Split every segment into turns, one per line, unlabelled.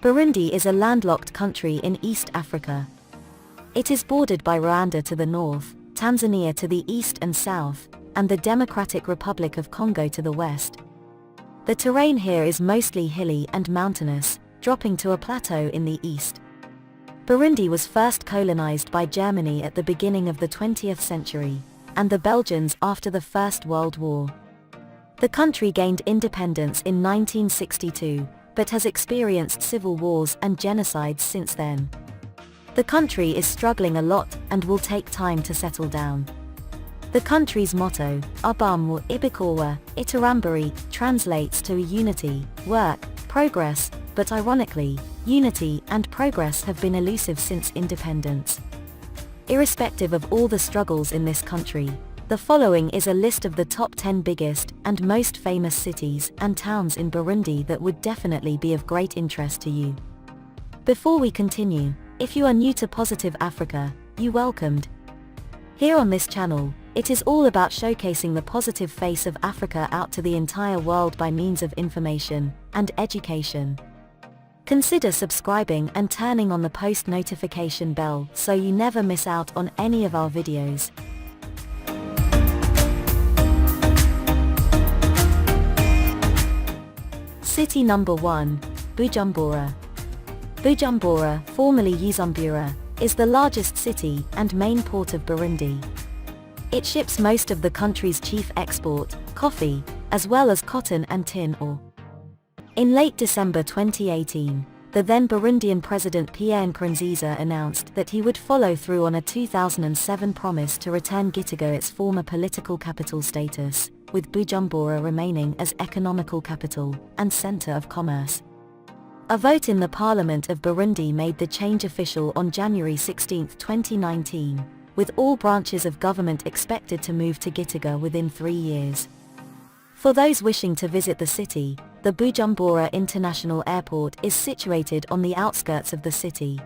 Burundi is a landlocked country in East Africa. It is bordered by Rwanda to the north, Tanzania to the east and south, and the Democratic Republic of Congo to the west. The terrain here is mostly hilly and mountainous, dropping to a plateau in the east. Burundi was first colonized by Germany at the beginning of the 20th century, and the Belgians after the First World War. The country gained independence in 1962, but has experienced civil wars and genocides since then. The country is struggling a lot and will take time to settle down. The country's motto, Abamwa Ibikowa Iterambere, translates to unity, work, progress, but ironically, unity and progress have been elusive since independence. Irrespective of all the struggles in this country, the following is a list of the top 10 biggest and most famous cities and towns in Burundi that would definitely be of great interest to you. Before we continue, if you are new to Positive Africa, you welcomed. Here on this channel, it is all about showcasing the positive face of Africa out to the entire world by means of information and education. Consider subscribing and turning on the post notification bell so you never miss out on any of our videos. City number 1, Bujumbura. Bujumbura, formerly Bujumbura, is the largest city and main port of Burundi. It ships most of the country's chief export, coffee, as well as cotton and tin ore. In late December 2018, the then Burundian President Pierre Nkurunziza announced that he would follow through on a 2007 promise to return Gitega its former political capital status, with Bujumbura remaining as economical capital and center of commerce. A vote in the Parliament of Burundi made the change official on January 16, 2019, with all branches of government expected to move to Gitega within 3 years. For those wishing to visit the city, the Bujumbura International Airport is situated on the outskirts of the city.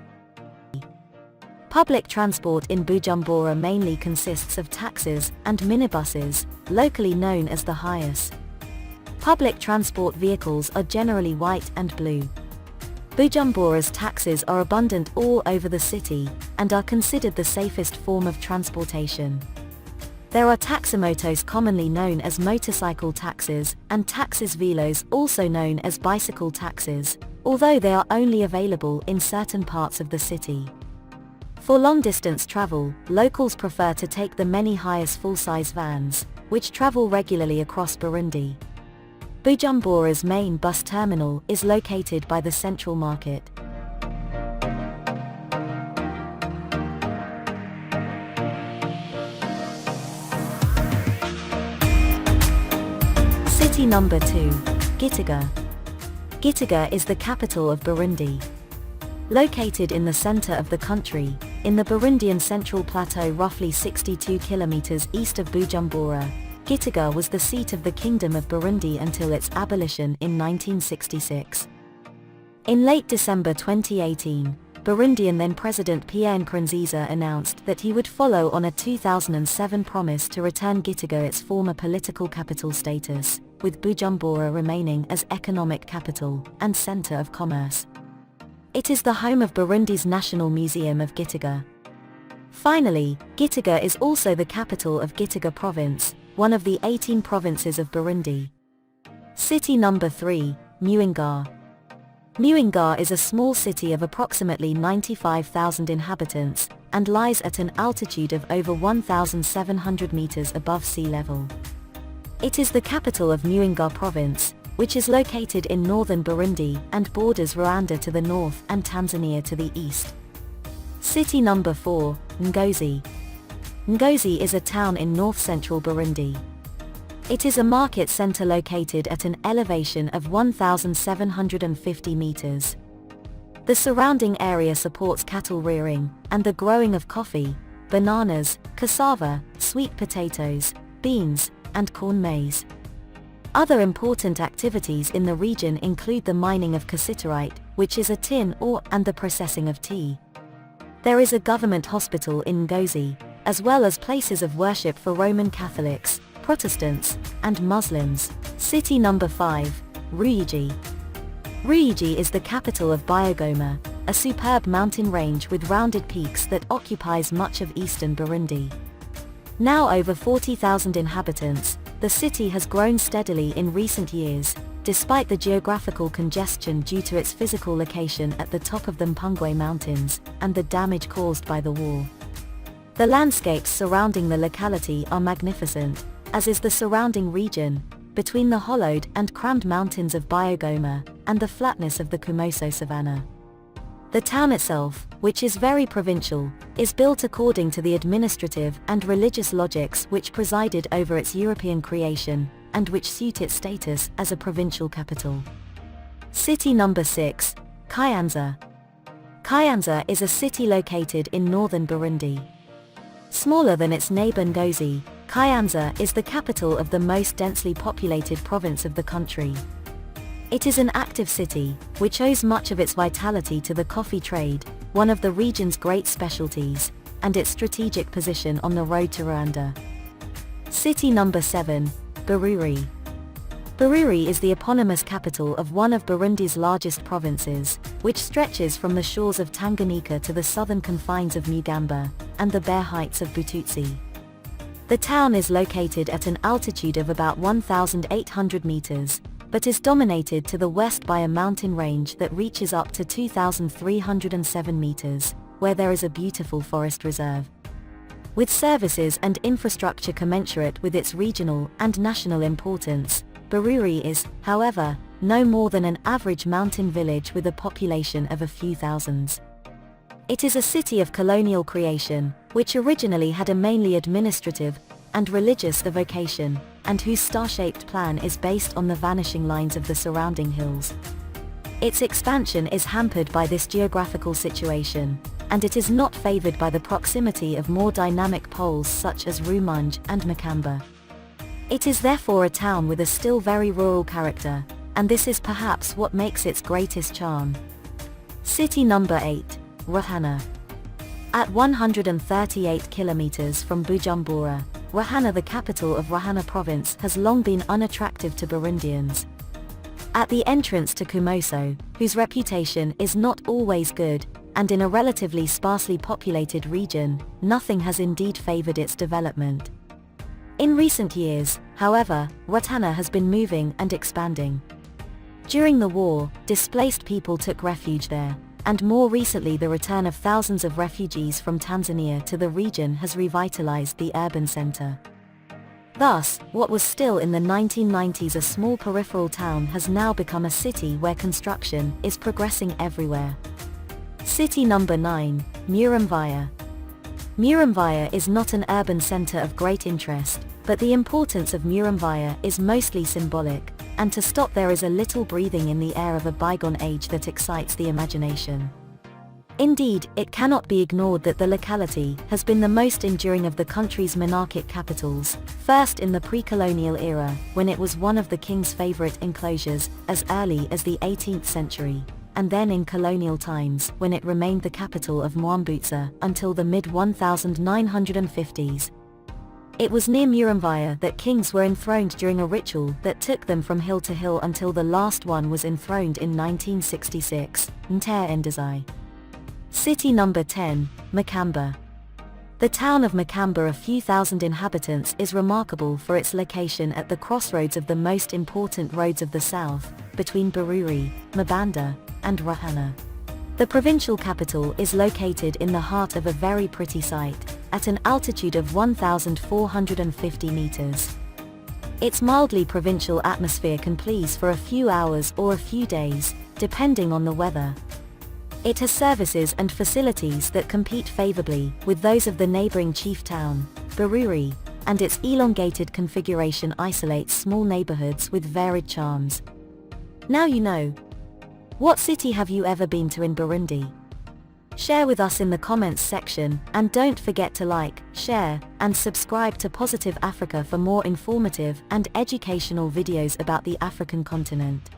Public transport in Bujumbura mainly consists of taxis and minibuses, locally known as the Hiace. Public transport vehicles are generally white and blue. Bujumbura's taxis are abundant all over the city, and are considered the safest form of transportation. There are taximotos commonly known as motorcycle taxis, and taxis velos also known as bicycle taxis, although they are only available in certain parts of the city. For long-distance travel, locals prefer to take the many Hiace full-size vans, which travel regularly across Burundi. Bujumbura's main bus terminal is located by the Central Market. City number 2, Gitega. Gitega is the capital of Burundi. Located in the center of the country, in the Burundian Central Plateau roughly 62 kilometers east of Bujumbura, Gitega was the seat of the Kingdom of Burundi until its abolition in 1966. In late December 2018, Burundian then President Pierre Nkurunziza announced that he would follow on a 2007 promise to return Gitega its former political capital status, with Bujumbura remaining as economic capital and center of commerce. It is the home of Burundi's National Museum of Gitega. Finally, Gitega is also the capital of Gitega Province, one of the 18 provinces of Burundi. City number 3, Muyinga. Muyinga is a small city of approximately 95,000 inhabitants, and lies at an altitude of over 1,700 meters above sea level. It is the capital of Muyinga Province, which is located in northern Burundi and borders Rwanda to the north and Tanzania to the east. City number 4, Ngozi. Ngozi is a town in north-central Burundi. It is a market center located at an elevation of 1,750 meters. The surrounding area supports cattle rearing, and the growing of coffee, bananas, cassava, sweet potatoes, beans, and corn maize. Other important activities in the region include the mining of cassiterite, which is a tin ore, and the processing of tea. There is a government hospital in Ngozi, as well as places of worship for Roman Catholics, Protestants, and Muslims. City number 5, Ruyigi. Ruyigi is the capital of Biogoma, a superb mountain range with rounded peaks that occupies much of eastern Burundi. Now over 40,000 inhabitants, the city has grown steadily in recent years, despite the geographical congestion due to its physical location at the top of the Mpungwe Mountains, and the damage caused by the war. The landscapes surrounding the locality are magnificent, as is the surrounding region, between the hollowed and crammed mountains of Biogoma, and the flatness of the Kumoso savanna. The town itself, which is very provincial, is built according to the administrative and religious logics which presided over its European creation, and which suit its status as a provincial capital. City number 6, Kayanza. Kayanza is a city located in northern Burundi. Smaller than its neighbor Ngozi, Kayanza is the capital of the most densely populated province of the country. It is an active city, which owes much of its vitality to the coffee trade, one of the region's great specialties, and its strategic position on the road to Rwanda. City number 7, Bururi. Bururi is the eponymous capital of one of Burundi's largest provinces, which stretches from the shores of Tanganyika to the southern confines of Mugamba, and the bare heights of Bututsi. The town is located at an altitude of about 1,800 meters, but is dominated to the west by a mountain range that reaches up to 2,307 meters, where there is a beautiful forest reserve. With services and infrastructure commensurate with its regional and national importance, Bururi is, however, no more than an average mountain village with a population of a few thousands. It is a city of colonial creation, which originally had a mainly administrative and religious vocation, and whose star-shaped plan is based on the vanishing lines of the surrounding hills. Its expansion is hampered by this geographical situation, and it is not favored by the proximity of more dynamic poles such as Rumonge and Makamba. It is therefore a town with a still very rural character, and this is perhaps what makes its greatest charm. City number 8, Ruhana. At 138 kilometers from Bujumbura, Ruhana, the capital of Ruhana province, has long been unattractive to Burundians. At the entrance to Kumoso, whose reputation is not always good, and in a relatively sparsely populated region, nothing has indeed favored its development. In recent years, however, Ruhana has been moving and expanding. During the war, displaced people took refuge there, and more recently the return of thousands of refugees from Tanzania to the region has revitalized the urban center. Thus, what was still in the 1990s a small peripheral town has now become a city where construction is progressing everywhere. City number 9, Muramvya. Muramvya is not an urban center of great interest, but the importance of Muramvya is mostly symbolic, and to stop there is a little breathing in the air of a bygone age that excites the imagination. Indeed, it cannot be ignored that the locality has been the most enduring of the country's monarchic capitals, first in the pre-colonial era, when it was one of the king's favorite enclosures, as early as the 18th century, and then in colonial times, when it remained the capital of Mwambutsa until the mid-1950s. It was near Muramvya that kings were enthroned during a ritual that took them from hill to hill until the last one was enthroned in 1966, Ndazai. City number 10, Makamba. The town of Makamba, a few thousand inhabitants, is remarkable for its location at the crossroads of the most important roads of the south, between Bururi, Mabanda, and Ruhana. The provincial capital is located in the heart of a very pretty site, at an altitude of 1,450 meters. Its mildly provincial atmosphere can please for a few hours or a few days, depending on the weather. It has services and facilities that compete favorably with those of the neighboring chief town, Bururi, and its elongated configuration isolates small neighborhoods with varied charms. Now you know. What city have you ever been to in Burundi? Share with us in the comments section, and don't forget to like, share, and subscribe to Positive Africa for more informative and educational videos about the African continent.